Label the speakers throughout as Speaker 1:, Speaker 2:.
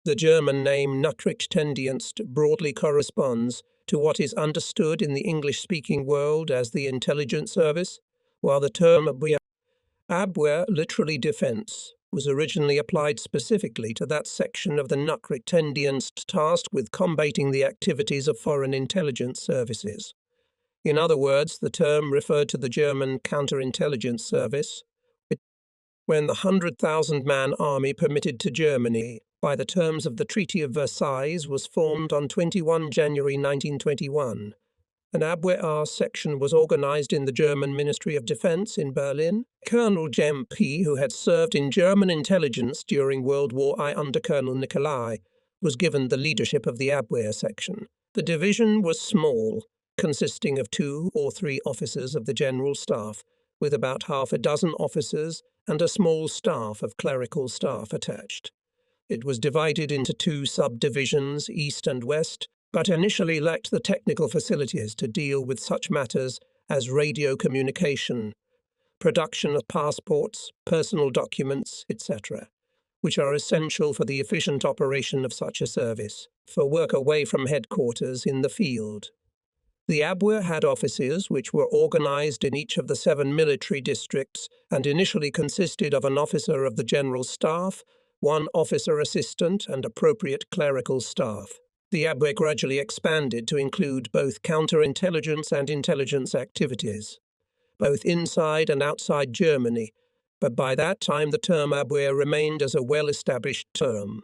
Speaker 1: The German name Nachrichtendienst broadly corresponds to what is understood in the English-speaking world as the intelligence service, while the term Abwehr, literally defense, was originally applied specifically to that section of the Nachrichtendienst tasked with combating the activities of foreign intelligence services. In other words, the term referred to the German counterintelligence service, when the 100,000-man army permitted to Germany by the terms of the Treaty of Versailles was formed on 21 January 1921. An Abwehr section was organized in the German Ministry of Defense in Berlin. Colonel Jem P., who had served in German intelligence during World War I under Colonel Nicolai, was given the leadership of the Abwehr section. The division was small, consisting of 2 or 3 officers of the General Staff, with about half a dozen officers and a small staff of clerical staff attached. It was divided into 2 subdivisions, East and West, but initially lacked the technical facilities to deal with such matters as radio communication, production of passports, personal documents, etc., which are essential for the efficient operation of such a service, for work away from headquarters in the field. The Abwehr had offices which were organized in each of the 7 military districts and initially consisted of an officer of the General Staff, 1 officer assistant, and appropriate clerical staff. The Abwehr gradually expanded to include both counterintelligence and intelligence activities, both inside and outside Germany, but by that time the term Abwehr remained as a well-established term.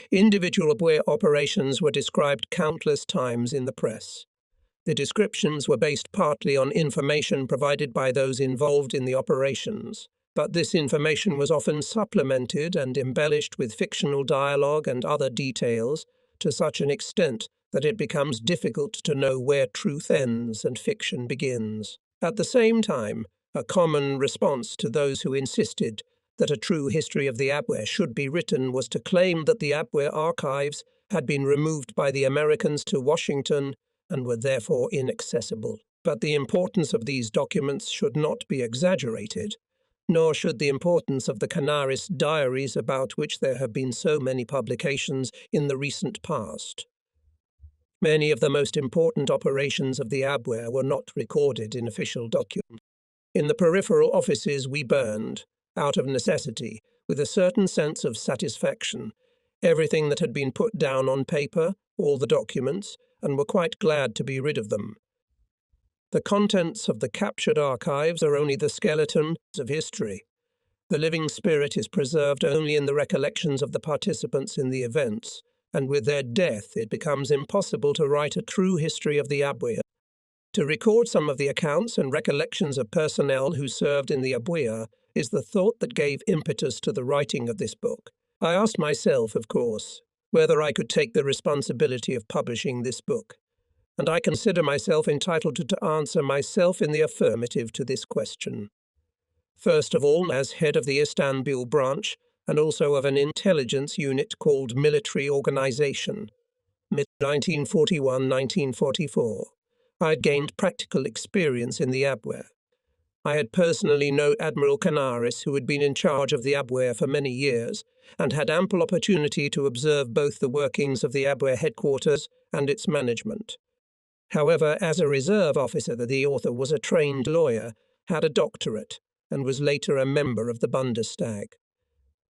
Speaker 1: Individual Abwehr operations were described countless times in the press. The descriptions were based partly on information provided by those involved in the operations, but this information was often supplemented and embellished with fictional dialogue and other details to such an extent that it becomes difficult to know where truth ends and fiction begins. At the same time, a common response to those who insisted that a true history of the Abwehr should be written was to claim that the Abwehr archives had been removed by the Americans to Washington and were therefore inaccessible. But the importance of these documents should not be exaggerated, nor should the importance of the Canaris diaries, about which there have been so many publications in the recent past. Many of the most important operations of the Abwehr were not recorded in official documents. In the peripheral offices we burned, out of necessity, with a certain sense of satisfaction, everything that had been put down on paper, all the documents, and were quite glad to be rid of them. The contents of the captured archives are only the skeleton of history. The living spirit is preserved only in the recollections of the participants in the events, and with their death it becomes impossible to write a true history of the Abwehr. To record some of the accounts and recollections of personnel who served in the Abwehr is the thought that gave impetus to the writing of this book. I asked myself, of course, whether I could take the responsibility of publishing this book, and I consider myself entitled to answer myself in the affirmative to this question. First of all, as head of the Istanbul branch, and also of an intelligence unit called Military Organization, mid-1941-1944, I had gained practical experience in the Abwehr. I had personally known Admiral Canaris, who had been in charge of the Abwehr for many years, and had ample opportunity to observe both the workings of the Abwehr headquarters and its management. However, as a reserve officer, the author was a trained lawyer, had a doctorate, and was later a member of the Bundestag.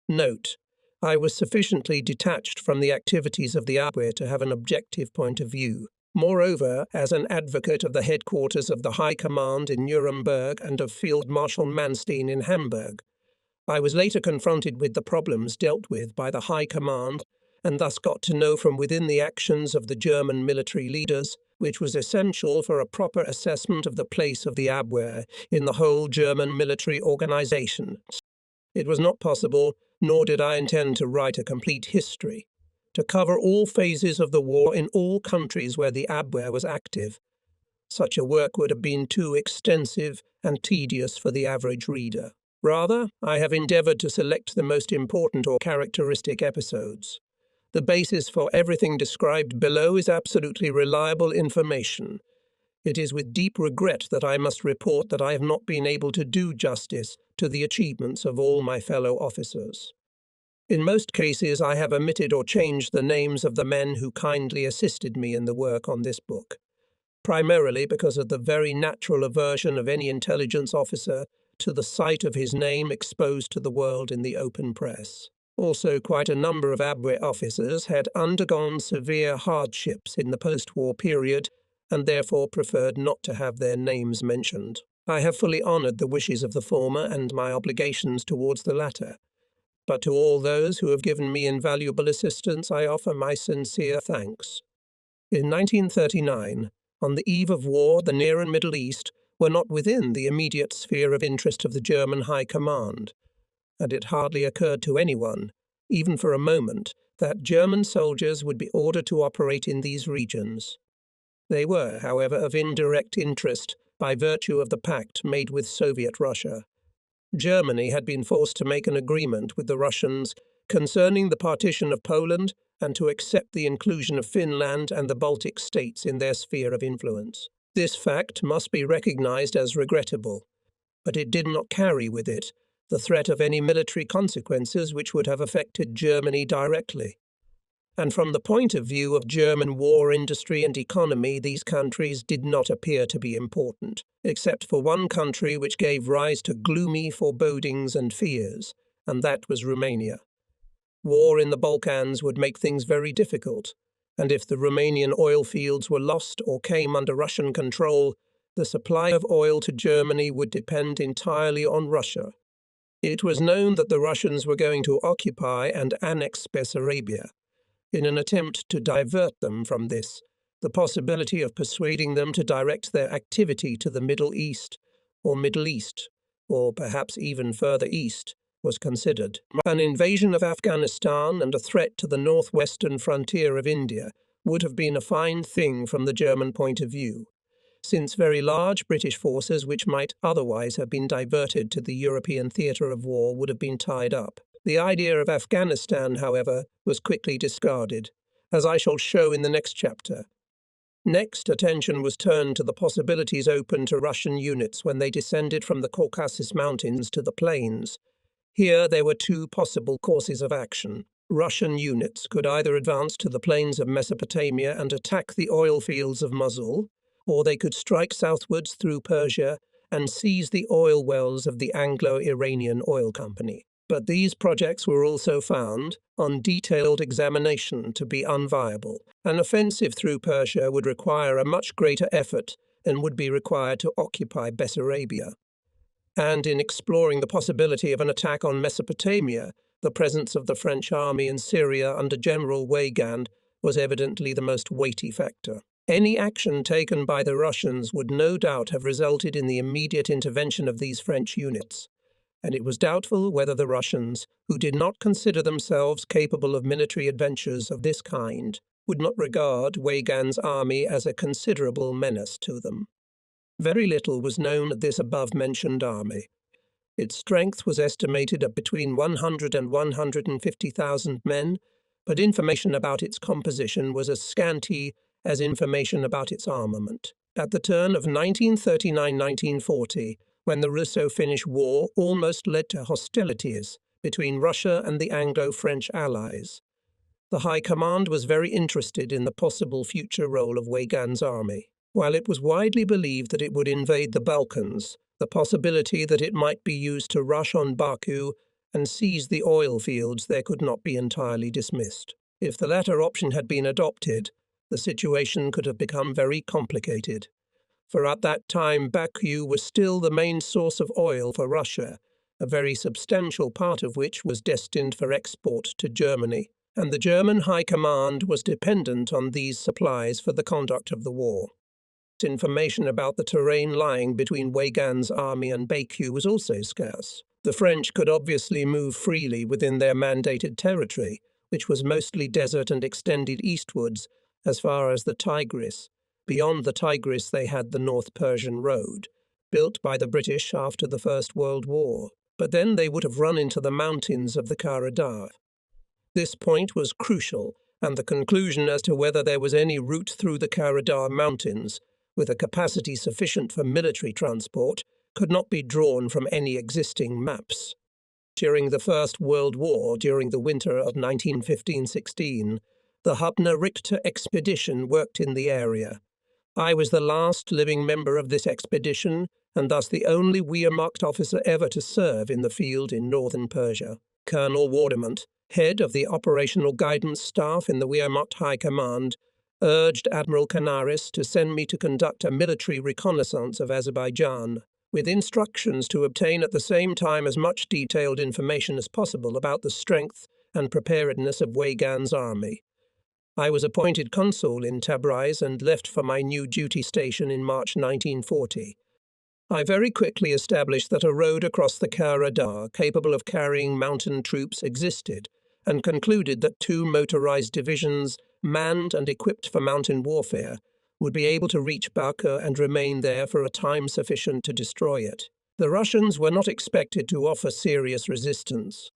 Speaker 1: Note: I was sufficiently detached from the activities of the Abwehr to have an objective point of view. Moreover, as an advocate of the headquarters of the High Command in Nuremberg and of Field Marshal Manstein in Hamburg, I was later confronted with the problems dealt with by the High Command and thus got to know from within the actions of the German military leaders, which was essential for a proper assessment of the place of the Abwehr in the whole German military organization. It was not possible, nor did I intend to write a complete history, to cover all phases of the war in all countries where the Abwehr was active. Such a work would have been too extensive and tedious for the average reader. Rather, I have endeavored to select the most important or characteristic episodes. The basis for everything described below is absolutely reliable information. It is with deep regret that I must report that I have not been able to do justice to the achievements of all my fellow officers. In most cases, I have omitted or changed the names of the men who kindly assisted me in the work on this book, primarily because of the very natural aversion of any intelligence officer to the sight of his name exposed to the world in the open press. Also, quite a number of ABWE officers had undergone severe hardships in the post-war period and therefore preferred not to have their names mentioned. I have fully honoured the wishes of the former and my obligations towards the latter. But to all those who have given me invaluable assistance, I offer my sincere thanks. In 1939, on the eve of war, the Near and Middle East were not within the immediate sphere of interest of the German High Command, and it hardly occurred to anyone, even for a moment, that German soldiers would be ordered to operate in these regions. They were, however, of indirect interest by virtue of the pact made with Soviet Russia. Germany had been forced to make an agreement with the Russians concerning the partition of Poland and to accept the inclusion of Finland and the Baltic states in their sphere of influence. This fact must be recognized as regrettable, but it did not carry with it the threat of any military consequences which would have affected Germany directly. And from the point of view of German war industry and economy, these countries did not appear to be important, except for one country which gave rise to gloomy forebodings and fears, and that was Romania. War in the Balkans would make things very difficult, and if the Romanian oil fields were lost or came under Russian control, the supply of oil to Germany would depend entirely on Russia. It was known that the Russians were going to occupy and annex Bessarabia. In an attempt to divert them from this, the possibility of persuading them to direct their activity to the Middle East, or perhaps even further east, was considered. An invasion of Afghanistan and a threat to the northwestern frontier of India would have been a fine thing from the German point of view, since very large British forces which might otherwise have been diverted to the European theatre of war would have been tied up. The idea of Afghanistan, however, was quickly discarded, as I shall show in the next chapter. Next, attention was turned to the possibilities open to Russian units when they descended from the Caucasus Mountains to the plains. Here there were two possible courses of action. Russian units could either advance to the plains of Mesopotamia and attack the oil fields of Mosul, or they could strike southwards through Persia and seize the oil wells of the Anglo-Iranian Oil Company. But these projects were also found, on detailed examination, to be unviable. An offensive through Persia would require a much greater effort and would be required to occupy Bessarabia. And in exploring the possibility of an attack on Mesopotamia, the presence of the French army in Syria under General Weygand was evidently the most weighty factor. Any action taken by the Russians would no doubt have resulted in the immediate intervention of these French units, and it was doubtful whether the Russians, who did not consider themselves capable of military adventures of this kind, would not regard Weygand's army as a considerable menace to them. Very little was known of this above-mentioned army. Its strength was estimated at between 100 and 150,000 men, but information about its composition was as scanty as information about its armament. At the turn of 1939-1940, when the Russo-Finnish War almost led to hostilities between Russia and the Anglo-French allies, the High Command was very interested in the possible future role of Weygand's army. While it was widely believed that it would invade the Balkans, the possibility that it might be used to rush on Baku and seize the oil fields there could not be entirely dismissed. If the latter option had been adopted, the situation could have become very complicated, for at that time Baku was still the main source of oil for Russia, a very substantial part of which was destined for export to Germany, and the German High Command was dependent on these supplies for the conduct of the war. Information about the terrain lying between Weygand's army and Baku was also scarce. The French could obviously move freely within their mandated territory, which was mostly desert and extended eastwards as far as the Tigris. Beyond the Tigris they had the North Persian Road, built by the British after the First World War, but then they would have run into the mountains of the Kara-Dar. This point was crucial, and the conclusion as to whether there was any route through the Kara-Dar mountains, with a capacity sufficient for military transport, could not be drawn from any existing maps. During the First World War, during the winter of 1915-16, the Hubner-Richter expedition worked in the area. I was the last living member of this expedition, and thus the only Wehrmacht officer ever to serve in the field in northern Persia. Colonel Wardemont, head of the Operational Guidance Staff in the Wehrmacht High Command, urged Admiral Canaris to send me to conduct a military reconnaissance of Azerbaijan, with instructions to obtain at the same time as much detailed information as possible about the strength and preparedness of Weygand's army. I was appointed consul in Tabriz and left for my new duty station in March 1940. I very quickly established that a road across the Kara Dar capable of carrying mountain troops existed, and concluded that 2 motorized divisions, manned and equipped for mountain warfare, would be able to reach Baku and remain there for a time sufficient to destroy it. The Russians were not expected to offer serious resistance.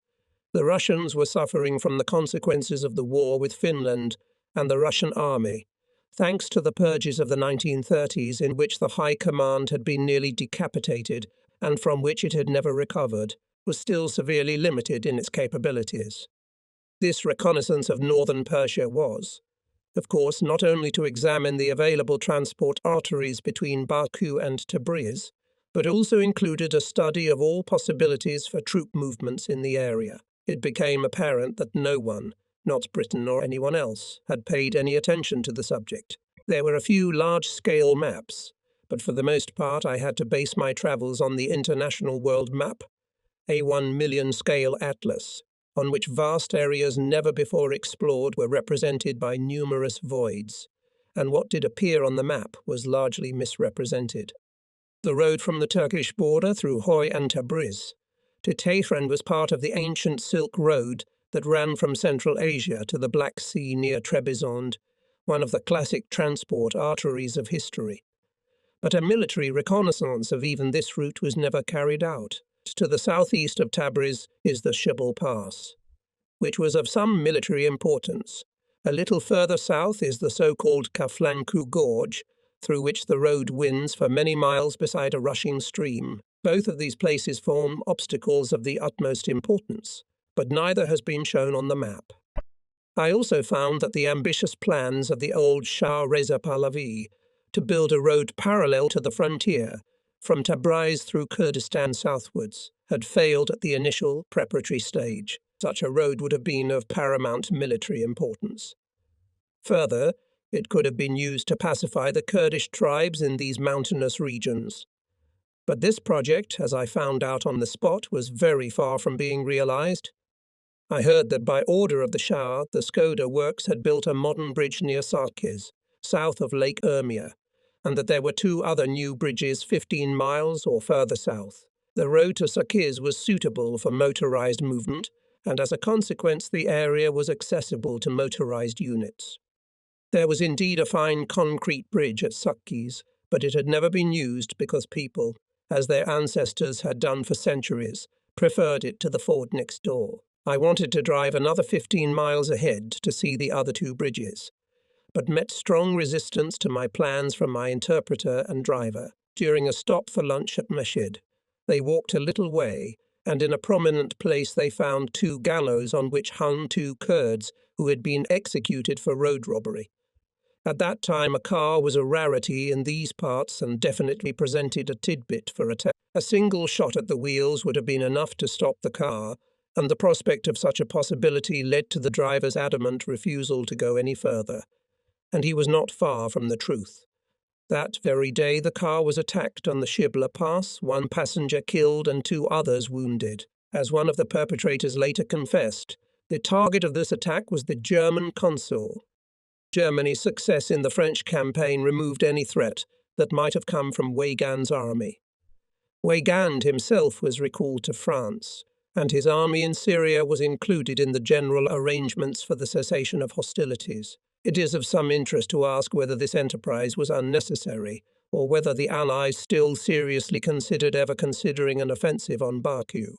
Speaker 1: The Russians were suffering from the consequences of the war with Finland and the Russian army, thanks to the purges of the 1930s in which the High Command had been nearly decapitated and from which it had never recovered, was still severely limited in its capabilities. This reconnaissance of northern Persia was, of course, not only to examine the available transport arteries between Baku and Tabriz, but also included a study of all possibilities for troop movements in the area. It became apparent that no one, not Britain or anyone else, had paid any attention to the subject. There were a few large-scale maps, but for the most part I had to base my travels on the International World Map, a 1 million scale atlas, on which vast areas never before explored were represented by numerous voids, and what did appear on the map was largely misrepresented. The road from the Turkish border through Hoy and Tabriz to Tehran was part of the ancient Silk Road that ran from Central Asia to the Black Sea near Trebizond, one of the classic transport arteries of history. But a military reconnaissance of even this route was never carried out. To the southeast of Tabriz is the Shibal Pass, which was of some military importance. A little further south is the so-called Kaflanku Gorge, through which the road winds for many miles beside a rushing stream. Both of these places form obstacles of the utmost importance, but neither has been shown on the map. I also found that the ambitious plans of the old Shah Reza Pahlavi to build a road parallel to the frontier from Tabriz through Kurdistan southwards had failed at the initial preparatory stage. Such a road would have been of paramount military importance. Further, it could have been used to pacify the Kurdish tribes in these mountainous regions. But this project, as I found out on the spot, was very far from being realized. I heard that by order of the Shah, the Skoda Works had built a modern bridge near Sarkiz, south of Lake Urmia, and that there were 2 other new bridges 15 miles or further south. The road to Sarkiz was suitable for motorized movement, and as a consequence the area was accessible to motorized units. There was indeed a fine concrete bridge at Sarkiz, but it had never been used because people, as their ancestors had done for centuries, preferred it to the ford next door. I wanted to drive another 15 miles ahead to see the other 2 bridges, but met strong resistance to my plans from my interpreter and driver. During a stop for lunch at Mashid, they walked a little way, and in a prominent place they found 2 gallows on which hung 2 Kurds who had been executed for road robbery. At that time a car was a rarity in these parts and definitely presented a tidbit for attack. A single shot at the wheels would have been enough to stop the car, and the prospect of such a possibility led to the driver's adamant refusal to go any further. And he was not far from the truth. That very day the car was attacked on the Shibla Pass, 1 passenger killed and 2 others wounded. As one of the perpetrators later confessed, the target of this attack was the German consul. Germany's success in the French campaign removed any threat that might have come from Weygand's army. Weygand himself was recalled to France, and his army in Syria was included in the general arrangements for the cessation of hostilities. It is of some interest to ask whether this enterprise was unnecessary, or whether the Allies still seriously considered ever considering an offensive on Baku.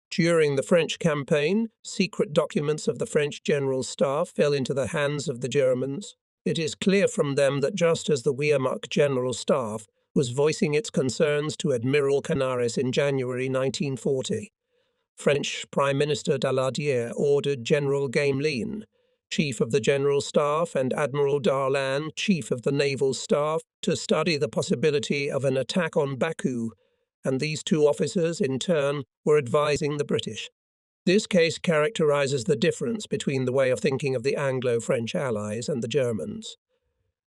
Speaker 1: During the French campaign, secret documents of the French General Staff fell into the hands of the Germans. It is clear from them that just as the Wehrmacht General Staff was voicing its concerns to Admiral Canaris in January 1940, French Prime Minister Daladier ordered General Gamelin, Chief of the General Staff, and Admiral Darlan, Chief of the Naval Staff, to study the possibility of an attack on Baku, and these two officers, in turn, were advising the British. This case characterizes the difference between the way of thinking of the Anglo-French allies and the Germans.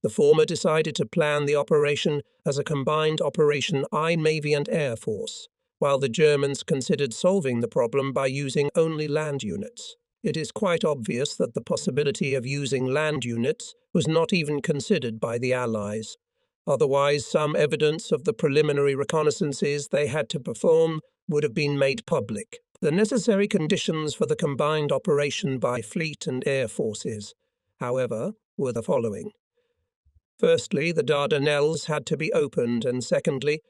Speaker 1: The former decided to plan the operation as a combined operation Navy and Air Force, while the Germans considered solving the problem by using only land units. It is quite obvious that the possibility of using land units was not even considered by the Allies. Otherwise, some evidence of the preliminary reconnaissances they had to perform would have been made public. The necessary conditions for the combined operation by fleet and air forces, however, were the following. Firstly, the Dardanelles had to be opened, and secondly,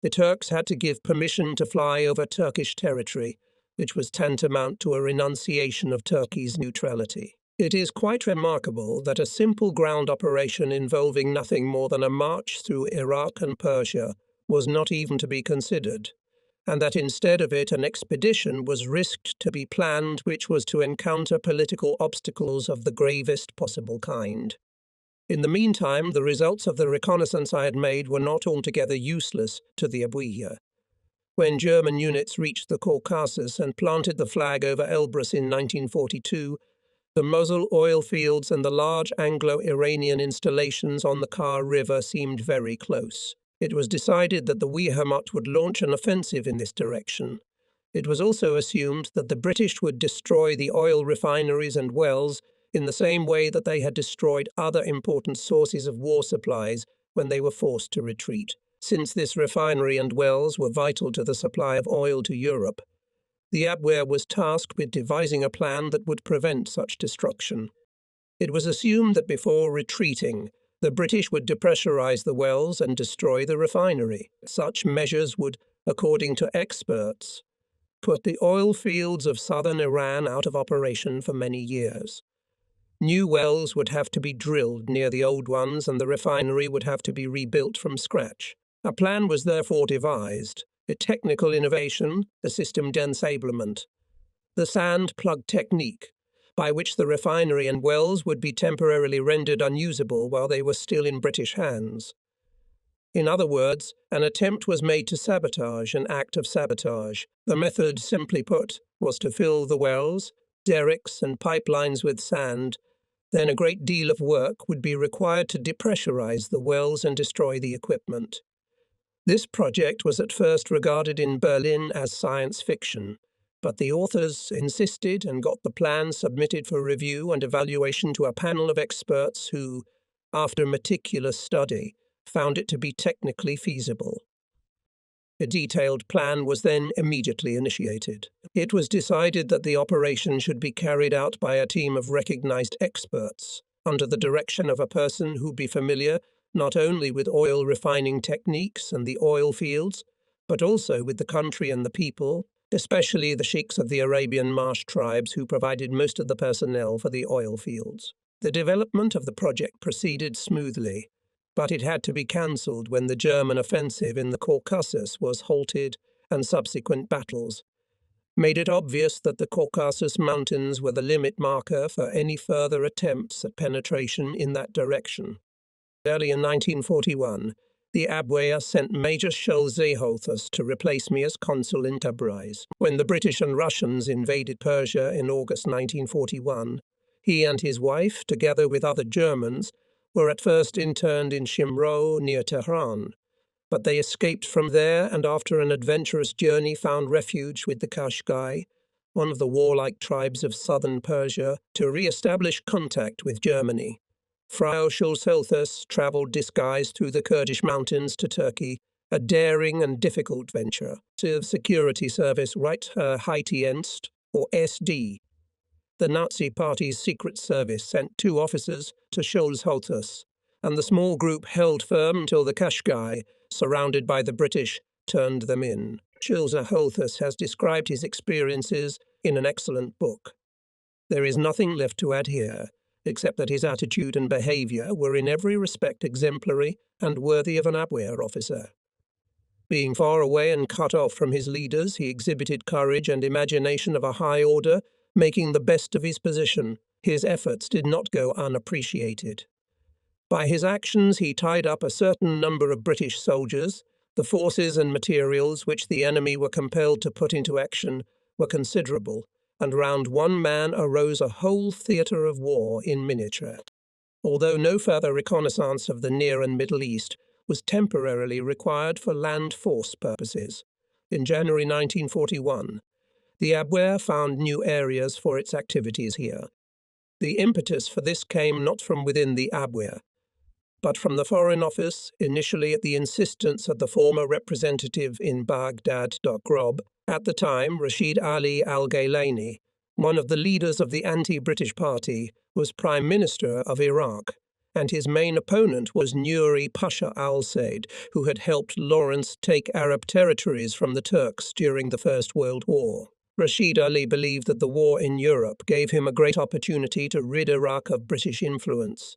Speaker 1: the Turks had to give permission to fly over Turkish territory, which was tantamount to a renunciation of Turkey's neutrality. It is quite remarkable that a simple ground operation involving nothing more than a march through Iraq and Persia was not even to be considered, and that instead of it an expedition was risked to be planned which was to encounter political obstacles of the gravest possible kind. In the meantime, the results of the reconnaissance I had made were not altogether useless to the Abuja. When German units reached the Caucasus and planted the flag over Elbrus in 1942, the Mosul oil fields and the large Anglo-Iranian installations on the Kar River seemed very close. It was decided that the Wehrmacht would launch an offensive in this direction. It was also assumed that the British would destroy the oil refineries and wells in the same way that they had destroyed other important sources of war supplies when they were forced to retreat. Since this refinery and wells were vital to the supply of oil to Europe, the Abwehr was tasked with devising a plan that would prevent such destruction. It was assumed that before retreating, the British would depressurize the wells and destroy the refinery. Such measures would, according to experts, put the oil fields of southern Iran out of operation for many years. New wells would have to be drilled near the old ones, and the refinery would have to be rebuilt from scratch. A plan was therefore devised, a technical innovation, the system d'ensablement, the sand plug technique, by which the refinery and wells would be temporarily rendered unusable while they were still in British hands. In other words, an attempt was made to sabotage an act of sabotage. The method, simply put, was to fill the wells, derricks, and pipelines with sand. Then a great deal of work would be required to depressurize the wells and destroy the equipment. This project was at first regarded in Berlin as science fiction, but the authors insisted and got the plan submitted for review and evaluation to a panel of experts who, after meticulous study, found it to be technically feasible. A detailed plan was then immediately initiated. It was decided that the operation should be carried out by a team of recognized experts, under the direction of a person who be familiar not only with oil refining techniques and the oil fields, but also with the country and the people, especially the sheikhs of the Arabian marsh tribes who provided most of the personnel for the oil fields. The development of the project proceeded smoothly, but it had to be cancelled when the German offensive in the Caucasus was halted and subsequent battles made it obvious that the Caucasus Mountains were the limit marker for any further attempts at penetration in that direction. Early in 1941, the Abwehr sent Major Scholl Seeholters to replace me as consul in Tabriz. When the British and Russians invaded Persia in August 1941, he and his wife, together with other Germans, were at first interned in Shimro near Tehran, but they escaped from there and after an adventurous journey found refuge with the Kashgai, one of the warlike tribes of southern Persia, to re-establish contact with Germany. Frau Schulz-Helthus travelled disguised through the Kurdish mountains to Turkey, a daring and difficult venture. The Security Service Reichsgeheimdienst, or SD. The Nazi Party's secret service sent 2 officers to Schulz-Helthus, and the small group held firm until the Kashgai, surrounded by the British, turned them in. Schulz-Helthus has described his experiences in an excellent book. There is nothing left to add here, except that his attitude and behaviour were in every respect exemplary and worthy of an Abwehr officer. Being far away and cut off from his leaders, he exhibited courage and imagination of a high order, making the best of his position. His efforts did not go unappreciated. By his actions, he tied up a certain number of British soldiers. The forces and materials which the enemy were compelled to put into action were considerable, and round one man arose a whole theatre of war in miniature. Although no further reconnaissance of the Near and Middle East was temporarily required for land force purposes. In January 1941, the Abwehr found new areas for its activities here. The impetus for this came not from within the Abwehr, but from the Foreign Office, initially at the insistence of the former representative in Baghdad, Grob, at the time Rashid Ali al-Gaylani, one of the leaders of the anti-British party, was Prime Minister of Iraq, and his main opponent was Nuri Pasha al-Said, who had helped Lawrence take Arab territories from the Turks during the First World War. Rashid Ali believed that the war in Europe gave him a great opportunity to rid Iraq of British influence,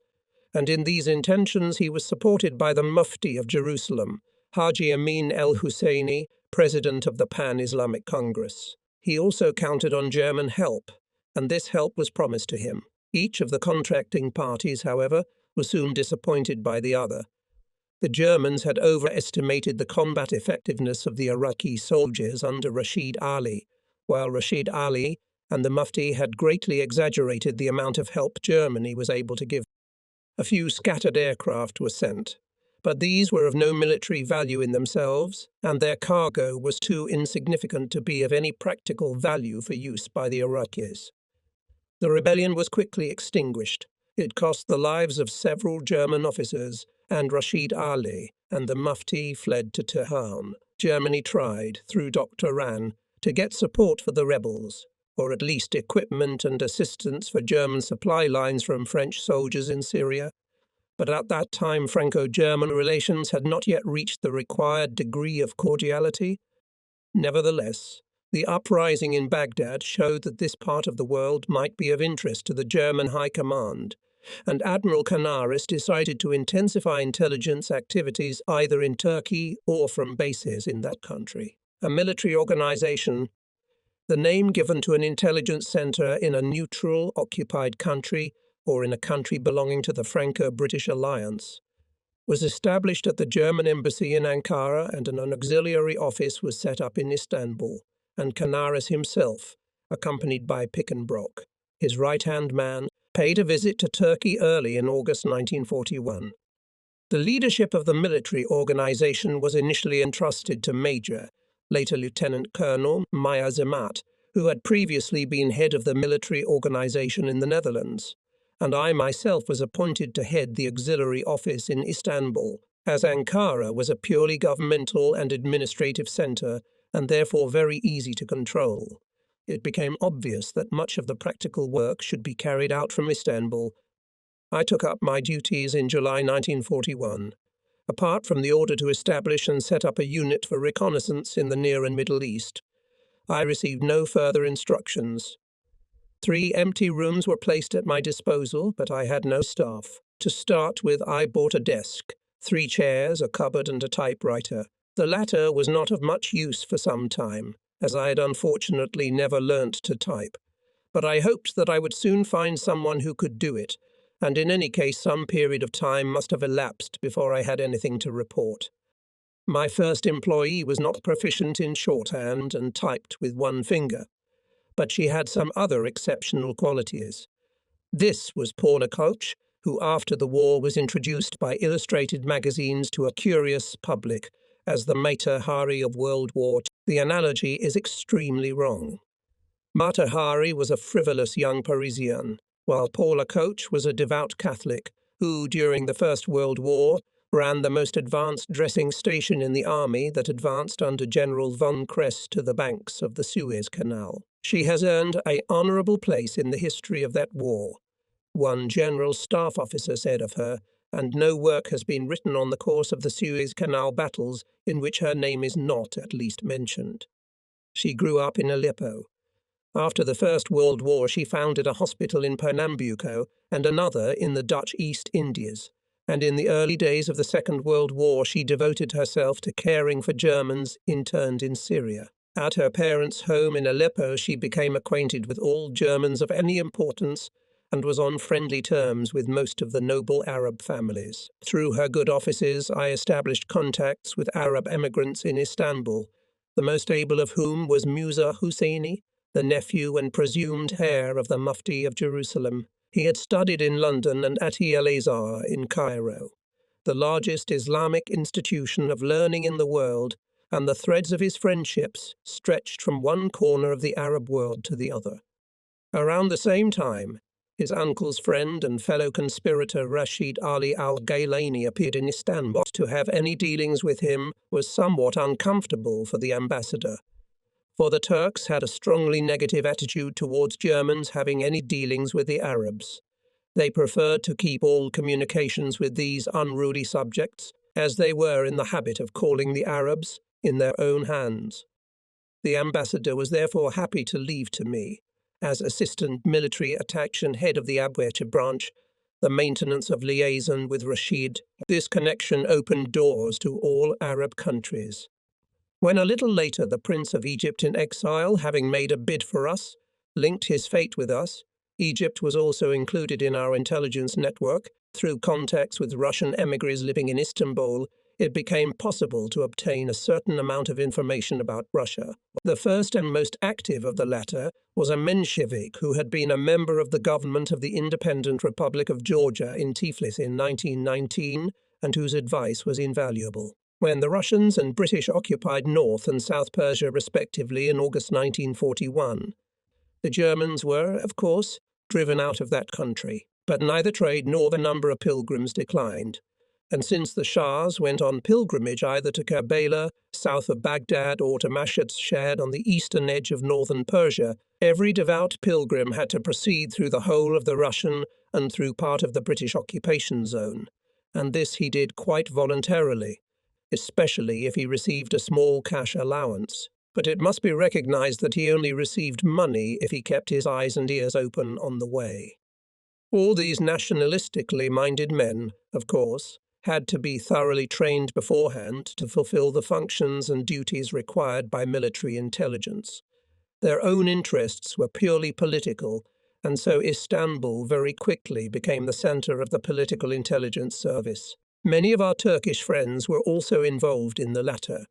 Speaker 1: and in these intentions he was supported by the Mufti of Jerusalem, Haji Amin el-Husseini, president of the Pan-Islamic Congress. He also counted on German help, and this help was promised to him. Each of the contracting parties, however, was soon disappointed by the other. The Germans had overestimated the combat effectiveness of the Iraqi soldiers under Rashid Ali, while Rashid Ali and the Mufti had greatly exaggerated the amount of help Germany was able to give. A few scattered aircraft were sent, but these were of no military value in themselves, and their cargo was too insignificant to be of any practical value for use by the Iraqis. The rebellion was quickly extinguished. It cost the lives of several German officers, and Rashid Ali and the Mufti fled to Tehran. Germany tried, through Dr. Rann, to get support for the rebels, or at least equipment and assistance for German supply lines from French soldiers in Syria. But at that time Franco-German relations had not yet reached the required degree of cordiality. Nevertheless, the uprising in Baghdad showed that this part of the world might be of interest to the German High Command, and Admiral Canaris decided to intensify intelligence activities either in Turkey or from bases in that country. A military organization, the name given to an intelligence center in a neutral, occupied country or in a country belonging to the Franco-British alliance, was established at the German embassy in Ankara, and an auxiliary office was set up in Istanbul, and Canaris himself, accompanied by Pickenbrock, his right-hand man, paid a visit to Turkey early in August 1941. The leadership of the military organization was initially entrusted to Major, later Lieutenant Colonel, Maya Zemat, who had previously been head of the military organization in the Netherlands, and I myself was appointed to head the auxiliary office in Istanbul, as Ankara was a purely governmental and administrative center and therefore very easy to control. It became obvious that much of the practical work should be carried out from Istanbul. I took up my duties in July 1941. Apart from the order to establish and set up a unit for reconnaissance in the Near and Middle East, I received no further instructions. 3 empty rooms were placed at my disposal, but I had no staff. To start with, I bought a desk, 3 chairs, a cupboard, and a typewriter. The latter was not of much use for some time, as I had unfortunately never learnt to type, but I hoped that I would soon find someone who could do it, and in any case some period of time must have elapsed before I had anything to report. My first employee was not proficient in shorthand and typed with one finger, but she had some other exceptional qualities. This was Paula Koch, who after the war was introduced by illustrated magazines to a curious public as the Mata Hari of World War II. The analogy is extremely wrong. Mata Hari was a frivolous young Parisian, while Paula Koch was a devout Catholic who, during the First World War, ran the most advanced dressing station in the army that advanced under General von Kress to the banks of the Suez Canal. She has earned an honourable place in the history of that war, one General Staff Officer said of her, and no work has been written on the course of the Suez Canal battles in which her name is not at least mentioned. She grew up in Aleppo. After the First World War, she founded a hospital in Pernambuco and another in the Dutch East Indies, and in the early days of the Second World War she devoted herself to caring for Germans interned in Syria. At her parents' home in Aleppo she became acquainted with all Germans of any importance and was on friendly terms with most of the noble Arab families. Through her good offices I established contacts with Arab emigrants in Istanbul, the most able of whom was Musa Husseini, the nephew and presumed heir of the Mufti of Jerusalem. He had studied in London and at Al-Azhar in Cairo, the largest Islamic institution of learning in the world, and the threads of his friendships stretched from one corner of the Arab world to the other. Around the same time, his uncle's friend and fellow conspirator Rashid Ali al-Gailani appeared in Istanbul. To have any dealings with him was somewhat uncomfortable for the ambassador, for the Turks had a strongly negative attitude towards Germans having any dealings with the Arabs. They preferred to keep all communications with these unruly subjects, as they were in the habit of calling the Arabs in their own hands. The ambassador was therefore happy to leave to me, as assistant military attaché and head of the Abwehr branch, the maintenance of liaison with Rashid. This connection opened doors to all Arab countries. When a little later the Prince of Egypt in exile, having made a bid for us, linked his fate with us, Egypt was also included in our intelligence network. Through contacts with Russian emigres living in Istanbul, it became possible to obtain a certain amount of information about Russia. The first and most active of the latter was a Menshevik who had been a member of the government of the Independent Republic of Georgia in Tiflis in 1919 and whose advice was invaluable. When the Russians and British occupied North and South Persia respectively in August 1941, the Germans were, of course, driven out of that country, but neither trade nor the number of pilgrims declined. And since the Shahs went on pilgrimage either to Kerbela, south of Baghdad, or to Mashhad Shad on the eastern edge of northern Persia, every devout pilgrim had to proceed through the whole of the Russian and through part of the British occupation zone, and this he did quite voluntarily, especially if he received a small cash allowance. But it must be recognized that he only received money if he kept his eyes and ears open on the way. All these nationalistically minded men, of course, had to be thoroughly trained beforehand to fulfill the functions and duties required by military intelligence. Their own interests were purely political, and so Istanbul very quickly became the center of the political intelligence service. Many of our Turkish friends were also involved in the latter.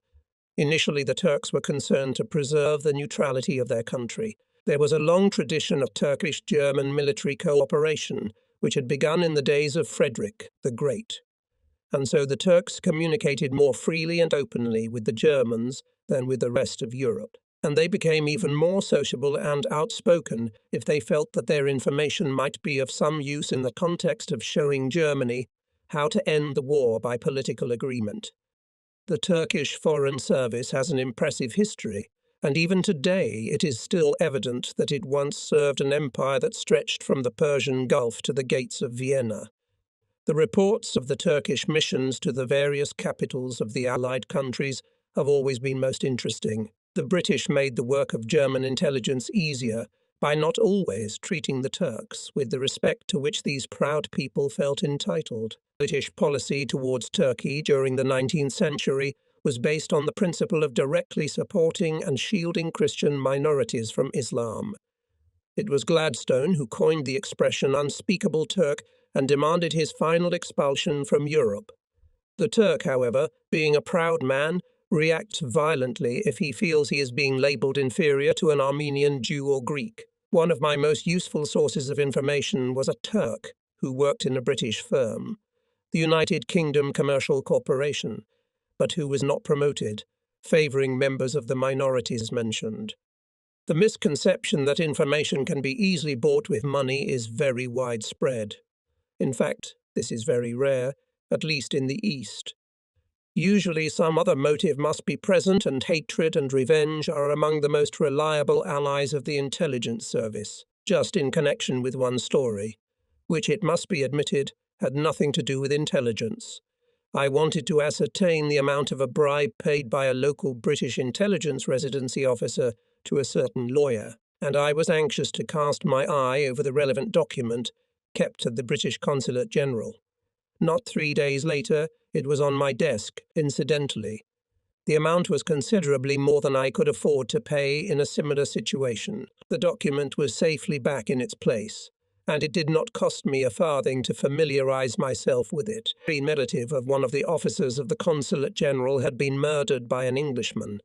Speaker 1: Initially, the Turks were concerned to preserve the neutrality of their country. There was a long tradition of Turkish-German military cooperation, which had begun in the days of Frederick the Great. And so the Turks communicated more freely and openly with the Germans than with the rest of Europe. And they became even more sociable and outspoken if they felt that their information might be of some use in the context of showing Germany how to end the war by political agreement. The Turkish Foreign Service has an impressive history, and even today it is still evident that it once served an empire that stretched from the Persian Gulf to the gates of Vienna. The reports of the Turkish missions to the various capitals of the Allied countries have always been most interesting. The British made the work of German intelligence easier by not always treating the Turks with the respect to which these proud people felt entitled. British policy towards Turkey during the 19th century was based on the principle of directly supporting and shielding Christian minorities from Islam. It was Gladstone who coined the expression unspeakable Turk and demanded his final expulsion from Europe. The Turk, however, being a proud man, reacts violently if he feels he is being labelled inferior to an Armenian Jew or Greek. One of my most useful sources of information was a Turk who worked in a British firm, the United Kingdom Commercial Corporation, but who was not promoted, favouring members of the minorities mentioned. The misconception that information can be easily bought with money is very widespread. In fact, this is very rare, at least in the East. Usually some other motive must be present, and hatred and revenge are among the most reliable allies of the intelligence service, just in connection with one story, which, it must be admitted, had nothing to do with intelligence. I wanted to ascertain the amount of a bribe paid by a local British intelligence residency officer to a certain lawyer, and I was anxious to cast my eye over the relevant document kept at the British Consulate General. Not 3 days later, it was on my desk, incidentally. The amount was considerably more than I could afford to pay in a similar situation. The document was safely back in its place, and it did not cost me a farthing to familiarize myself with it. The relative of one of the officers of the Consulate General had been murdered by an Englishman,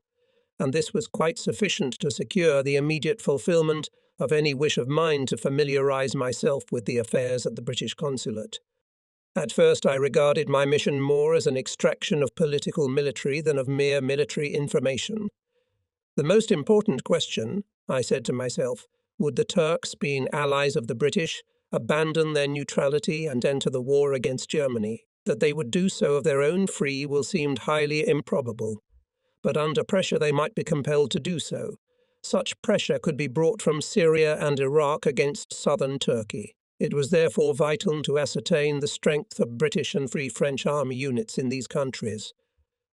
Speaker 1: and this was quite sufficient to secure the immediate fulfillment of any wish of mine to familiarize myself with the affairs at the British Consulate. At first I regarded my mission more as an extraction of political military than of mere military information. The most important question, I said to myself, would the Turks, being allies of the British, abandon their neutrality and enter the war against Germany? That they would do so of their own free will seemed highly improbable, but under pressure they might be compelled to do so. Such pressure could be brought from Syria and Iraq against southern Turkey. It was therefore vital to ascertain the strength of British and Free French army units in these countries,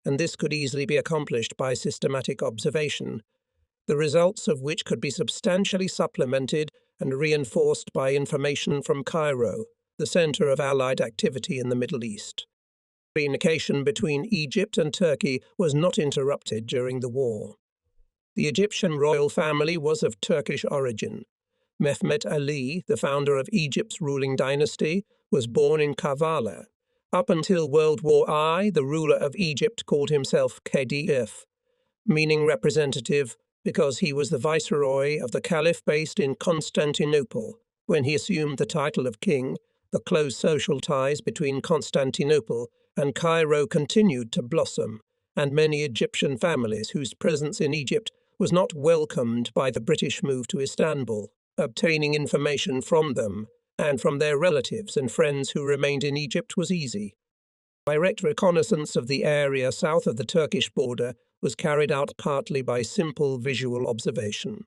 Speaker 1: and this could easily be accomplished by systematic observation, the results of which could be substantially supplemented and reinforced by information from Cairo, the centre of Allied activity in the Middle East. Communication between Egypt and Turkey was not interrupted during the war. The Egyptian royal family was of Turkish origin. Mehmet Ali, the founder of Egypt's ruling dynasty, was born in Kavala. Up until World War I, the ruler of Egypt called himself Khedive, meaning representative, because he was the viceroy of the caliph based in Constantinople. When he assumed the title of king, the close social ties between Constantinople and Cairo continued to blossom, and many Egyptian families whose presence in Egypt was not welcomed by the British move to Istanbul. Obtaining information from them and from their relatives and friends who remained in Egypt was easy. Direct reconnaissance of the area south of the Turkish border was carried out partly by simple visual observation.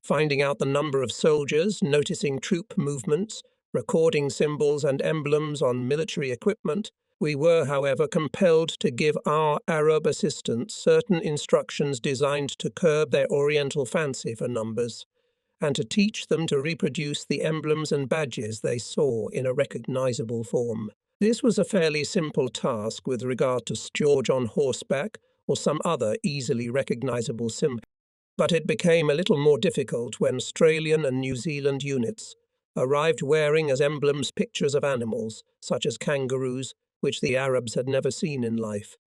Speaker 1: Finding out the number of soldiers, noticing troop movements, recording symbols and emblems on military equipment, we were, however, compelled to give our Arab assistants certain instructions designed to curb their Oriental fancy for numbers, and to teach them to reproduce the emblems and badges they saw in a recognizable form. This was a fairly simple task with regard to George on horseback or some other easily recognizable symbol, but it became a little more difficult when Australian and New Zealand units arrived wearing as emblems pictures of animals, such as kangaroos, which the Arabs had never seen in life.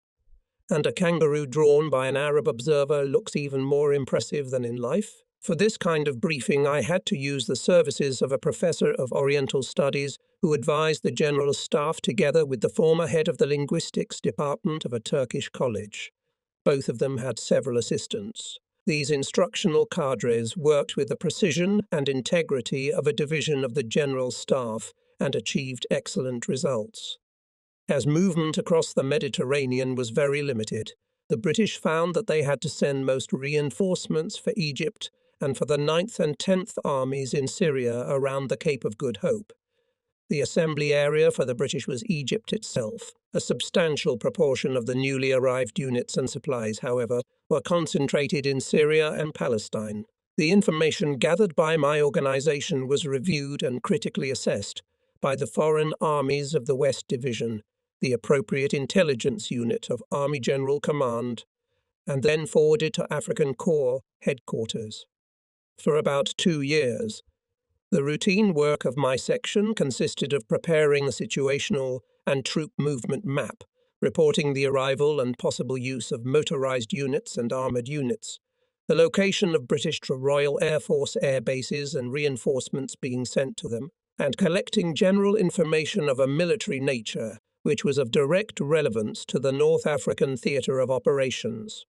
Speaker 1: And a kangaroo drawn by an Arab observer looks even more impressive than in life. For this kind of briefing, I had to use the services of a professor of Oriental Studies who advised the General Staff together with the former head of the linguistics department of a Turkish college. Both of them had several assistants. These instructional cadres worked with the precision and integrity of a division of the General Staff and achieved excellent results. As movement across the Mediterranean was very limited, the British found that they had to send most reinforcements for Egypt and for the 9th and 10th Armies in Syria around the Cape of Good Hope. The assembly area for the British was Egypt itself. A substantial proportion of the newly arrived units and supplies, however, were concentrated in Syria and Palestine. The information gathered by my organization was reviewed and critically assessed by the Foreign Armies of the West Division, the appropriate intelligence unit of Army General Command, and then forwarded to African Corps headquarters. For about 2 years, the routine work of my section consisted of preparing a situational and troop movement map, reporting the arrival and possible use of motorized units and armored units, the location of British Royal Air Force air bases and reinforcements being sent to them, and collecting general information of a military nature which was of direct relevance to the North African theatre of operations.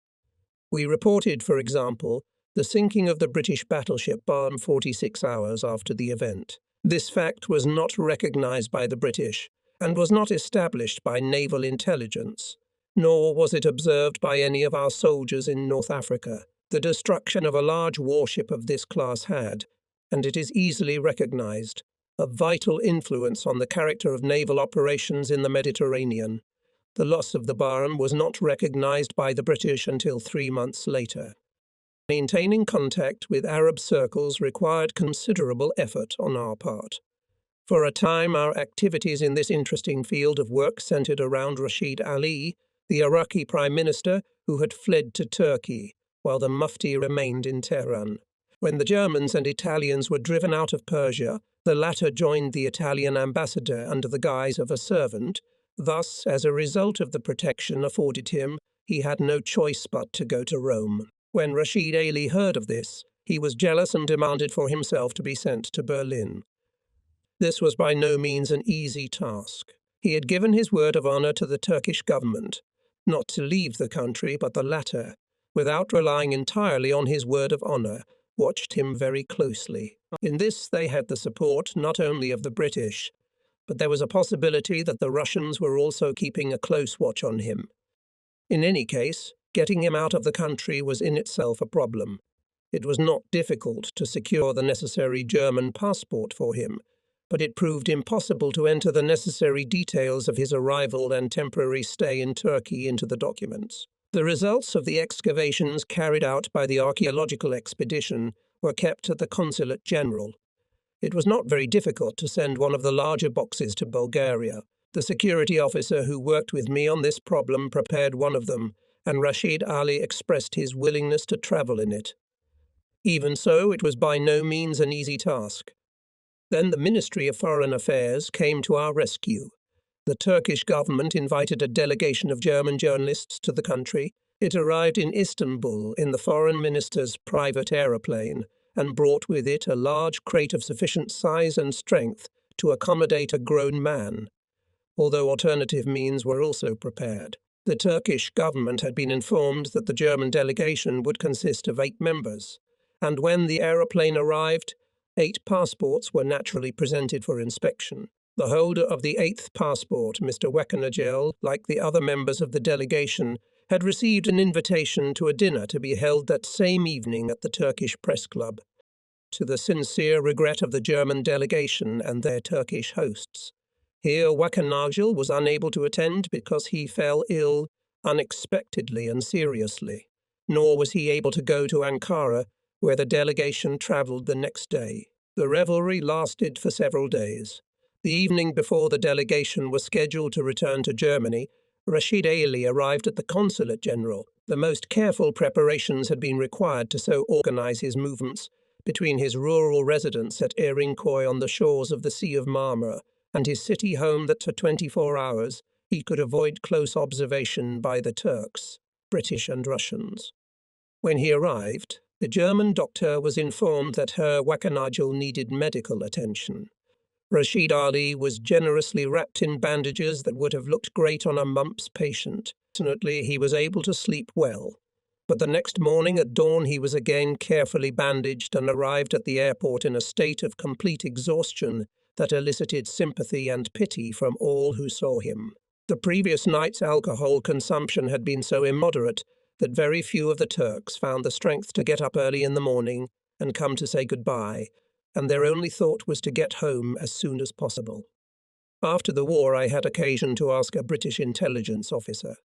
Speaker 1: We reported, for example, the sinking of the British battleship Barham 46 hours after the event. This fact was not recognized by the British and was not established by naval intelligence, nor was it observed by any of our soldiers in North Africa. The destruction of a large warship of this class had, and it is easily recognized, a vital influence on the character of naval operations in the Mediterranean. The loss of the Barham was not recognized by the British until 3 months later. Maintaining contact with Arab circles required considerable effort on our part. For a time, our activities in this interesting field of work centered around Rashid Ali, the Iraqi Prime Minister who had fled to Turkey, while the Mufti remained in Tehran. When the Germans and Italians were driven out of Persia, the latter joined the Italian ambassador under the guise of a servant. Thus, as a result of the protection afforded him, he had no choice but to go to Rome. When Rashid Ali heard of this, he was jealous and demanded for himself to be sent to Berlin. This was by no means an easy task. He had given his word of honor to the Turkish government, not to leave the country, but the latter, without relying entirely on his word of honor, watched him very closely. In this they had the support not only of the British, but there was a possibility that the Russians were also keeping a close watch on him. In any case, getting him out of the country was in itself a problem. It was not difficult to secure the necessary German passport for him, but it proved impossible to enter the necessary details of his arrival and temporary stay in Turkey into the documents. The results of the excavations carried out by the archaeological expedition were kept at the Consulate General. It was not very difficult to send one of the larger boxes to Bulgaria. The security officer who worked with me on this problem prepared one of them, and Rashid Ali expressed his willingness to travel in it. Even so, it was by no means an easy task. Then the Ministry of Foreign Affairs came to our rescue. The Turkish government invited a delegation of German journalists to the country. It arrived in Istanbul in the foreign minister's private aeroplane and brought with it a large crate of sufficient size and strength to accommodate a grown man, although alternative means were also prepared. The Turkish government had been informed that the German delegation would consist of 8 members, and when the aeroplane arrived, 8 passports were naturally presented for inspection. The holder of the 8th passport, Mr. Wekenagel, like the other members of the delegation, had received an invitation to a dinner to be held that same evening at the Turkish Press Club, to the sincere regret of the German delegation and their Turkish hosts. Here Wekenagel was unable to attend because he fell ill unexpectedly and seriously, nor was he able to go to Ankara, where the delegation travelled the next day. The revelry lasted for several days. The evening before the delegation was scheduled to return to Germany, Rashid Ali arrived at the Consulate General. The most careful preparations had been required to so organize his movements between his rural residence at Erinköy on the shores of the Sea of Marmara and his city home that for 24 hours he could avoid close observation by the Turks, British and Russians. When he arrived, the German doctor was informed that Herr Wekenagel needed medical attention. Rashid Ali was generously wrapped in bandages that would have looked great on a mumps patient. Fortunately, he was able to sleep well. But the next morning at dawn he was again carefully bandaged and arrived at the airport in a state of complete exhaustion that elicited sympathy and pity from all who saw him. The previous night's alcohol consumption had been so immoderate that very few of the Turks found the strength to get up early in the morning and come to say goodbye, and their only thought was to get home as soon as possible. After the war, I had occasion to ask a British intelligence officer,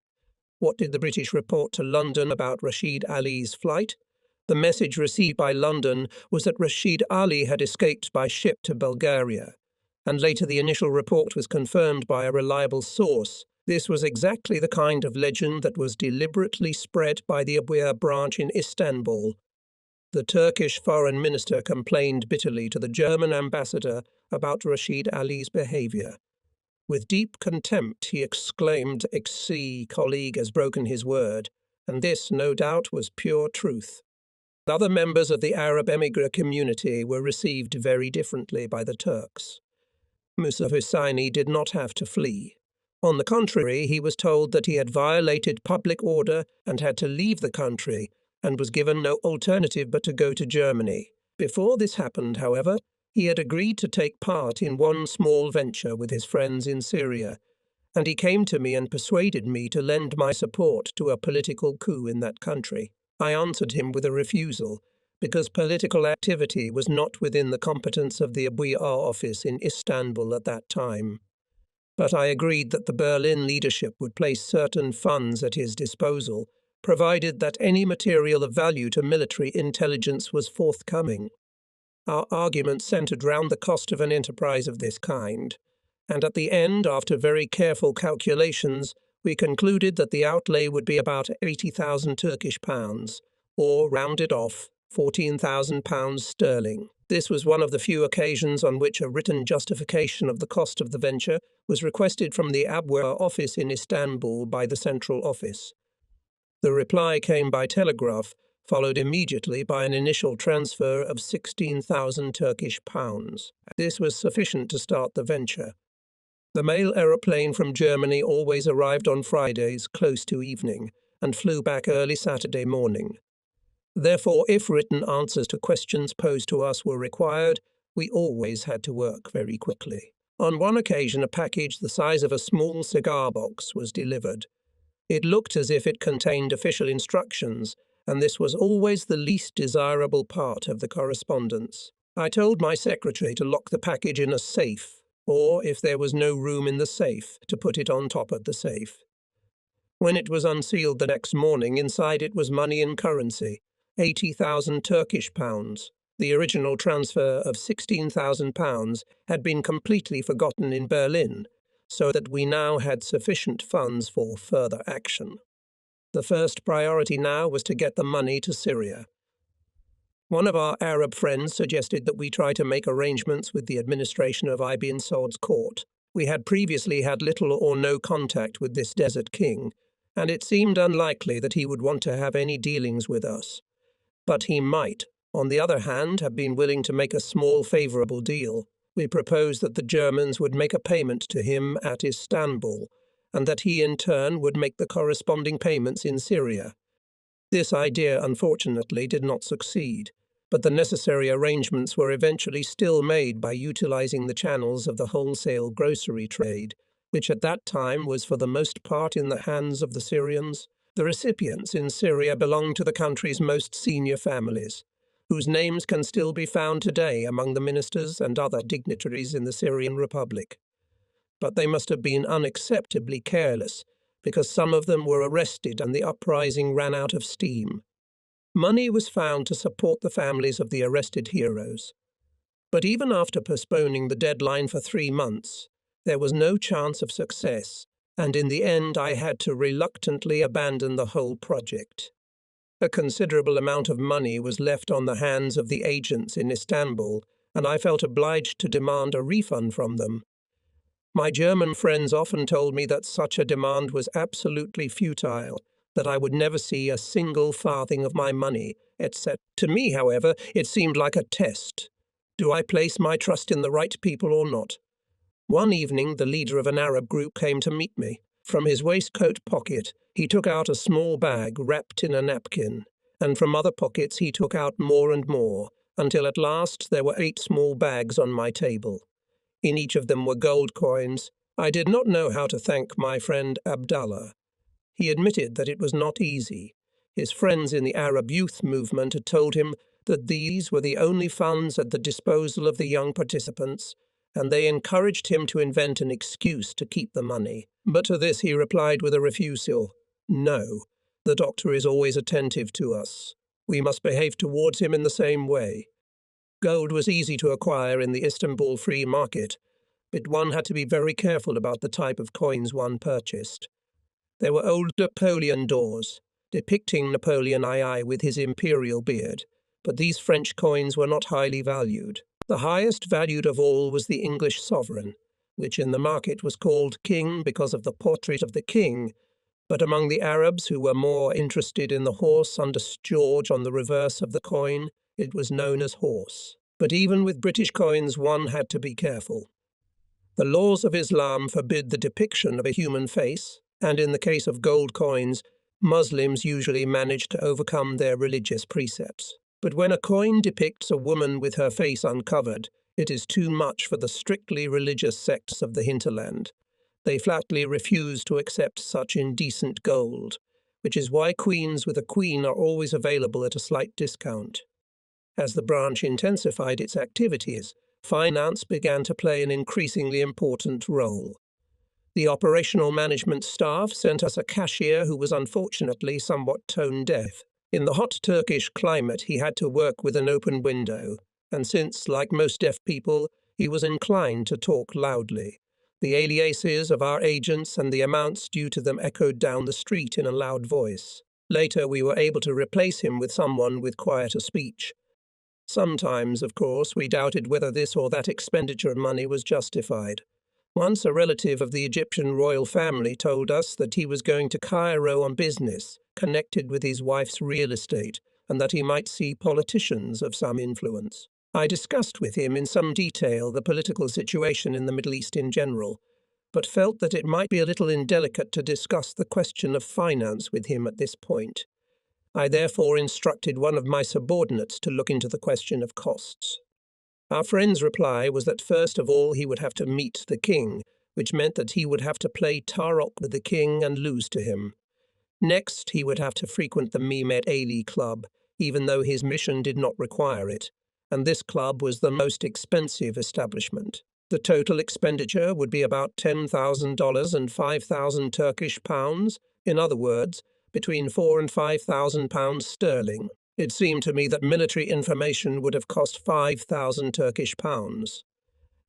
Speaker 1: what did the British report to London about Rashid Ali's flight? The message received by London was that Rashid Ali had escaped by ship to Bulgaria, and later the initial report was confirmed by a reliable source. This was exactly the kind of legend that was deliberately spread by the Abwehr branch in Istanbul. The Turkish foreign minister complained bitterly to the German ambassador about Rashid Ali's behavior. With deep contempt, he exclaimed, "Ex-C colleague has broken his word," and this, no doubt, was pure truth. Other members of the Arab emigre community were received very differently by the Turks. Musa Husseini did not have to flee. On the contrary, he was told that he had violated public order and had to leave the country, and was given no alternative but to go to Germany. Before this happened, however, he had agreed to take part in one small venture with his friends in Syria, and he came to me and persuaded me to lend my support to a political coup in that country. I answered him with a refusal, because political activity was not within the competence of the Abwehr office in Istanbul at that time. But I agreed that the Berlin leadership would place certain funds at his disposal, provided that any material of value to military intelligence was forthcoming. Our argument centered round the cost of an enterprise of this kind, and at the end, after very careful calculations, we concluded that the outlay would be about 80,000 Turkish pounds, or, rounded off, 14,000 pounds sterling. This was one of the few occasions on which a written justification of the cost of the venture was requested from the Abwehr office in Istanbul by the Central Office. The reply came by telegraph, followed immediately by an initial transfer of 16,000 Turkish pounds. This was sufficient to start the venture. The mail aeroplane from Germany always arrived on Fridays close to evening and flew back early Saturday morning. Therefore, if written answers to questions posed to us were required, we always had to work very quickly. On one occasion, a package the size of a small cigar box was delivered. It looked as if it contained official instructions, and this was always the least desirable part of the correspondence. I told my secretary to lock the package in a safe, or, if there was no room in the safe, to put it on top of the safe. When it was unsealed the next morning, inside it was money in currency, 80,000 Turkish pounds. The original transfer of 16,000 pounds had been completely forgotten in Berlin, so that we now had sufficient funds for further action. The first priority now was to get the money to Syria. One of our Arab friends suggested that we try to make arrangements with the administration of Ibn Saud's court. We had previously had little or no contact with this desert king, and it seemed unlikely that he would want to have any dealings with us. But he might, on the other hand, have been willing to make a small favourable deal. We proposed that the Germans would make a payment to him at Istanbul, and that he in turn would make the corresponding payments in Syria. This idea, unfortunately, did not succeed, but the necessary arrangements were eventually still made by utilizing the channels of the wholesale grocery trade, which at that time was for the most part in the hands of the Syrians. The recipients in Syria belonged to the country's most senior families, whose names can still be found today among the ministers and other dignitaries in the Syrian Republic. But they must have been unacceptably careless, because some of them were arrested and the uprising ran out of steam. Money was found to support the families of the arrested heroes. But even after postponing the deadline for 3 months, there was no chance of success, and in the end I had to reluctantly abandon the whole project. A considerable amount of money was left on the hands of the agents in Istanbul, and I felt obliged to demand a refund from them. My German friends often told me that such a demand was absolutely futile, that I would never see a single farthing of my money, etc. To me, however, it seemed like a test. Do I place my trust in the right people or not? One evening, the leader of an Arab group came to meet me. From his waistcoat pocket, he took out a small bag wrapped in a napkin, and from other pockets he took out more and more, until at last there were 8 small bags on my table. In each of them were gold coins. I did not know how to thank my friend Abdallah. He admitted that it was not easy. His friends in the Arab youth movement had told him that these were the only funds at the disposal of the young participants, and they encouraged him to invent an excuse to keep the money. But to this he replied with a refusal. No, the doctor is always attentive to us. We must behave towards him in the same way. Gold was easy to acquire in the Istanbul free market, but one had to be very careful about the type of coins one purchased. There were old Napoleon d'ors, depicting Napoleon II with his imperial beard, but these French coins were not highly valued. The highest valued of all was the English sovereign, which in the market was called king because of the portrait of the king, but among the Arabs who were more interested in the horse under George on the reverse of the coin, it was known as horse. But even with British coins one had to be careful. The laws of Islam forbid the depiction of a human face, and in the case of gold coins, Muslims usually manage to overcome their religious precepts. But when a coin depicts a woman with her face uncovered, it is too much for the strictly religious sects of the hinterland. They flatly refuse to accept such indecent gold, which is why queens with a queen are always available at a slight discount. As the branch intensified its activities, finance began to play an increasingly important role. The operational management staff sent us a cashier who was unfortunately somewhat tone-deaf. In the hot Turkish climate, he had to work with an open window, and since, like most deaf people, he was inclined to talk loudly, the aliases of our agents and the amounts due to them echoed down the street in a loud voice. Later, we were able to replace him with someone with quieter speech. Sometimes, of course, we doubted whether this or that expenditure of money was justified. Once a relative of the Egyptian royal family told us that he was going to Cairo on business, connected with his wife's real estate, and that he might see politicians of some influence. I discussed with him in some detail the political situation in the Middle East in general, but felt that it might be a little indelicate to discuss the question of finance with him at this point. I therefore instructed one of my subordinates to look into the question of costs. Our friend's reply was that first of all he would have to meet the king, which meant that he would have to play Tarok with the king and lose to him. Next, he would have to frequent the Mehmet Ali Club, even though his mission did not require it, and this club was the most expensive establishment. The total expenditure would be about $10,000 and 5,000 Turkish pounds, in other words, between £4,000 and £5,000 sterling. It seemed to me that military information would have cost 5,000 Turkish pounds.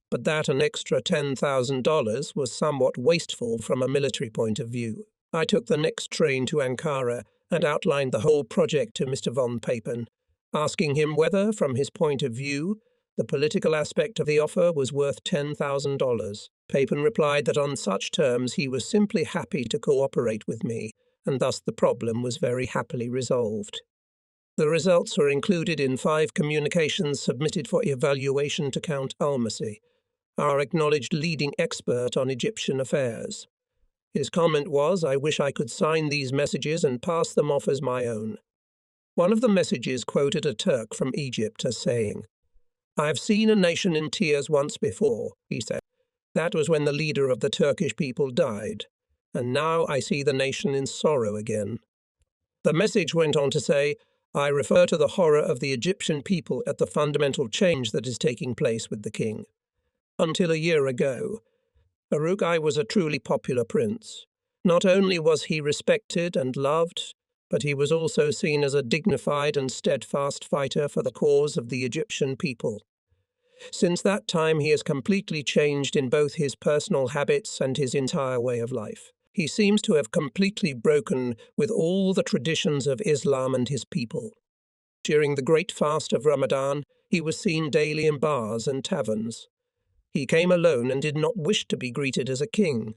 Speaker 1: But that an extra $10,000 was somewhat wasteful from a military point of view. I took the next train to Ankara and outlined the whole project to Mr. von Papen, asking him whether, from his point of view, the political aspect of the offer was worth $10,000. Papen replied that on such terms he was simply happy to cooperate with me, and thus the problem was very happily resolved. The results were included in 5 communications submitted for evaluation to Count Almasi, our acknowledged leading expert on Egyptian affairs. His comment was, "I wish I could sign these messages and pass them off as my own." One of the messages quoted a Turk from Egypt as saying, "I have seen a nation in tears once before," he said. "That was when the leader of the Turkish people died, and now I see the nation in sorrow again." The message went on to say, "I refer to the horror of the Egyptian people at the fundamental change that is taking place with the king. Until a year ago, Uruk-hai was a truly popular prince. Not only was he respected and loved, but he was also seen as a dignified and steadfast fighter for the cause of the Egyptian people. Since that time he has completely changed in both his personal habits and his entire way of life. He seems to have completely broken with all the traditions of Islam and his people. During the great fast of Ramadan, he was seen daily in bars and taverns. He came alone and did not wish to be greeted as a king.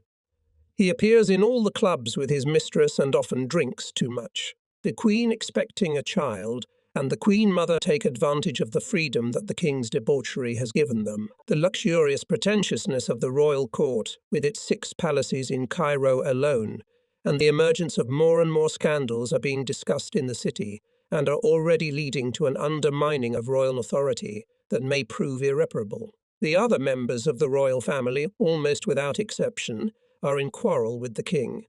Speaker 1: He appears in all the clubs with his mistress and often drinks too much. The queen expecting a child, and the queen mother take advantage of the freedom that the king's debauchery has given them. The luxurious pretentiousness of the royal court, with its 6 palaces in Cairo alone, and the emergence of more and more scandals are being discussed in the city, and are already leading to an undermining of royal authority that may prove irreparable. The other members of the royal family, almost without exception, are in quarrel with the king.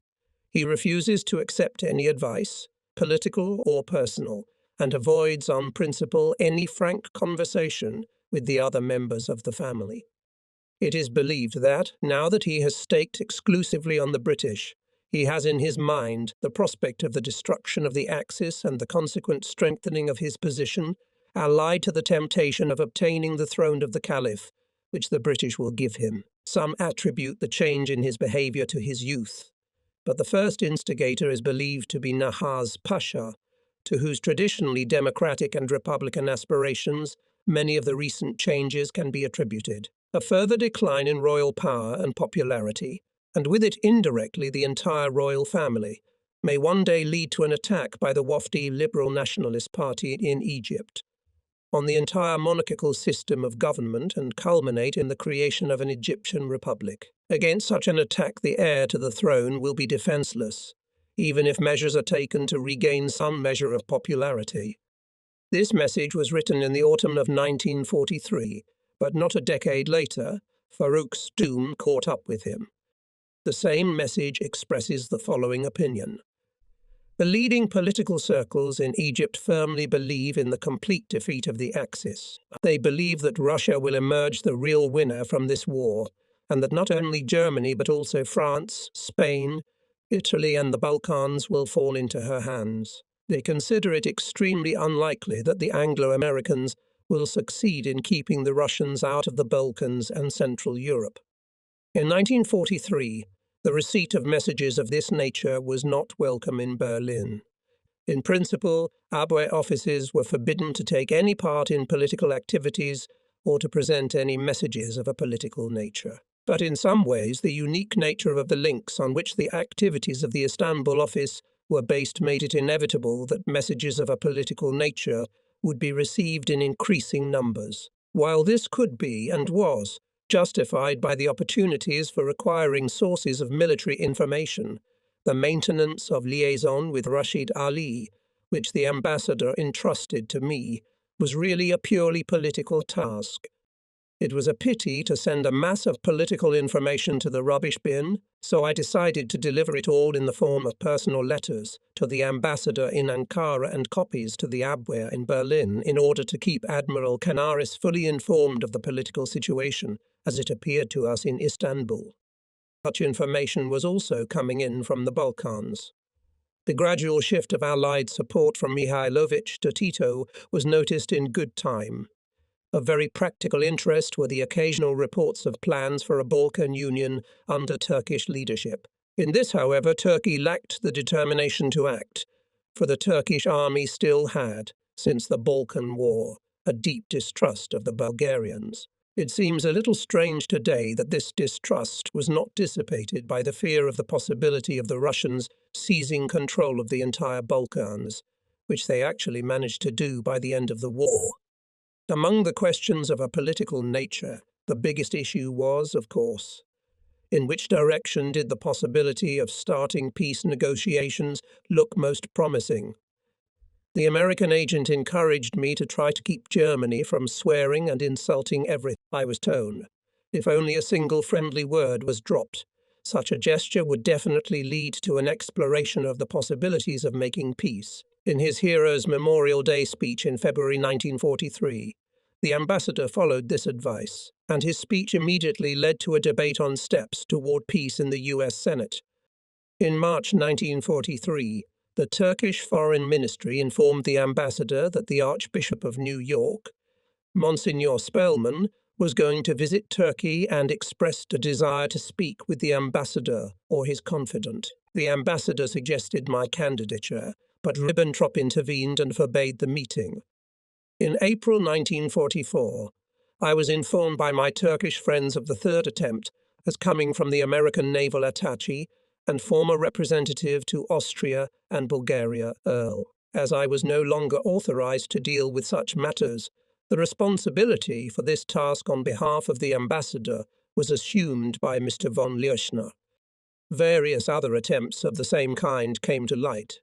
Speaker 1: He refuses to accept any advice, political or personal, and avoids on principle any frank conversation with the other members of the family. It is believed that, now that he has staked exclusively on the British, he has in his mind the prospect of the destruction of the Axis and the consequent strengthening of his position, allied to the temptation of obtaining the throne of the Caliph, which the British will give him. Some attribute the change in his behaviour to his youth, but the first instigator is believed to be Nahaz Pasha, to whose traditionally democratic and republican aspirations many of the recent changes can be attributed. A further decline in royal power and popularity, and with it indirectly the entire royal family, may one day lead to an attack by the Wafdi Liberal Nationalist Party in Egypt on the entire monarchical system of government and culminate in the creation of an Egyptian republic. Against such an attack the heir to the throne will be defenceless, even if measures are taken to regain some measure of popularity. This message was written in the autumn of 1943, but not a decade later, Farouk's doom caught up with him. The same message expresses the following opinion. The leading political circles in Egypt firmly believe in the complete defeat of the Axis. They believe that Russia will emerge the real winner from this war, and that not only Germany but also France, Spain, Italy and the Balkans will fall into her hands. They consider it extremely unlikely that the Anglo-Americans will succeed in keeping the Russians out of the Balkans and Central Europe. In 1943, the receipt of messages of this nature was not welcome in Berlin. In principle, Abwehr offices were forbidden to take any part in political activities or to present any messages of a political nature. But in some ways, the unique nature of the links on which the activities of the Istanbul office were based made it inevitable that messages of a political nature would be received in increasing numbers. While this could be, and was, justified by the opportunities for acquiring sources of military information, the maintenance of liaison with Rashid Ali, which the ambassador entrusted to me, was really a purely political task. It was a pity to send a mass of political information to the rubbish bin, so I decided to deliver it all in the form of personal letters to the ambassador in Ankara and copies to the Abwehr in Berlin in order to keep Admiral Canaris fully informed of the political situation as it appeared to us in Istanbul. Such information was also coming in from the Balkans. The gradual shift of Allied support from Mihailovich to Tito was noticed in good time. Of very practical interest were the occasional reports of plans for a Balkan Union under Turkish leadership. In this, however, Turkey lacked the determination to act, for the Turkish army still had, since the Balkan War, a deep distrust of the Bulgarians. It seems a little strange today that this distrust was not dissipated by the fear of the possibility of the Russians seizing control of the entire Balkans, which they actually managed to do by the end of the war. Among the questions of a political nature, the biggest issue was, of course, in which direction did the possibility of starting peace negotiations look most promising? The American agent encouraged me to try to keep Germany from swearing and insulting everything I was told. If only a single friendly word was dropped, such a gesture would definitely lead to an exploration of the possibilities of making peace. In his Heroes' Memorial Day speech in February 1943, the ambassador followed this advice, and his speech immediately led to a debate on steps toward peace in the U.S. Senate. In March 1943, the Turkish Foreign Ministry informed the ambassador that the Archbishop of New York, Monsignor Spellman, was going to visit Turkey and expressed a desire to speak with the ambassador or his confidant. The ambassador suggested my candidature, but Ribbentrop intervened and forbade the meeting. In April 1944, I was informed by my Turkish friends of the third attempt as coming from the American naval attaché and former representative to Austria and Bulgaria, Earl. As I was no longer authorized to deal with such matters, the responsibility for this task on behalf of the ambassador was assumed by Mr. von Leuschner. Various other attempts of the same kind came to light.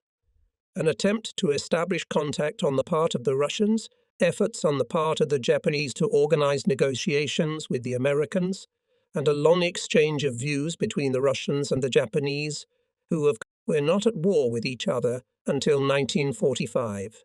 Speaker 1: An attempt to establish contact on the part of the Russians, efforts on the part of the Japanese to organize negotiations with the Americans, and a long exchange of views between the Russians and the Japanese, who were not at war with each other until 1945.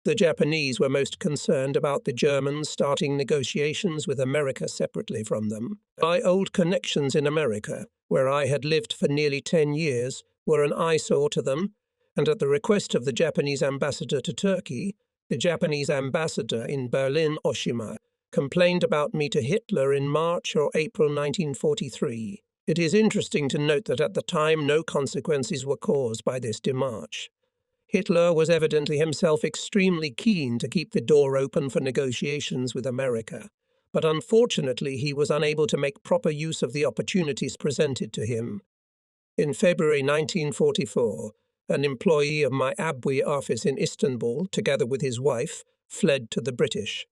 Speaker 1: The Japanese were most concerned about the Germans starting negotiations with America separately from them. My old connections in America, where I had lived for nearly 10 years, were an eyesore to them, and at the request of the Japanese ambassador to Turkey, the Japanese ambassador in Berlin, Oshima, complained about me to Hitler in March or April 1943. It is interesting to note that at the time no consequences were caused by this démarche. Hitler was evidently himself extremely keen to keep the door open for negotiations with America, but unfortunately he was unable to make proper use of the opportunities presented to him. In February 1944, an employee of my Abwehr office in Istanbul, together with his wife, fled to the British.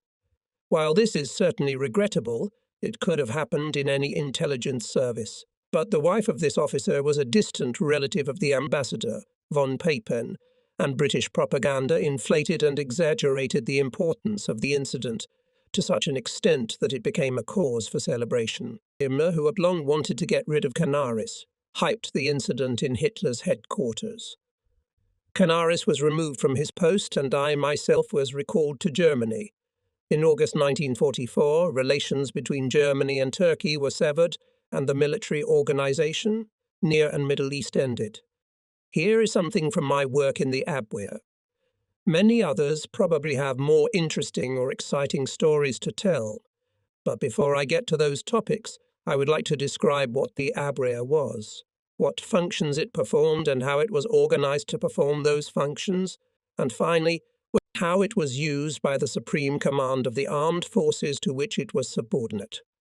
Speaker 1: While this is certainly regrettable, it could have happened in any intelligence service. But the wife of this officer was a distant relative of the ambassador, von Papen, and British propaganda inflated and exaggerated the importance of the incident to such an extent that it became a cause for celebration. Himmler, who had long wanted to get rid of Canaris, hyped the incident in Hitler's headquarters. Canaris was removed from his post, and I myself was recalled to Germany. In August 1944, relations between Germany and Turkey were severed, and the military organization, Near and Middle East, ended. Here is something from my work in the Abwehr. Many others probably have more interesting or exciting stories to tell. But before I get to those topics, I would like to describe what the ABREA was, what functions it performed and how it was organized to perform those functions, and finally, how it was used by the Supreme Command of the armed forces to which it was subordinate.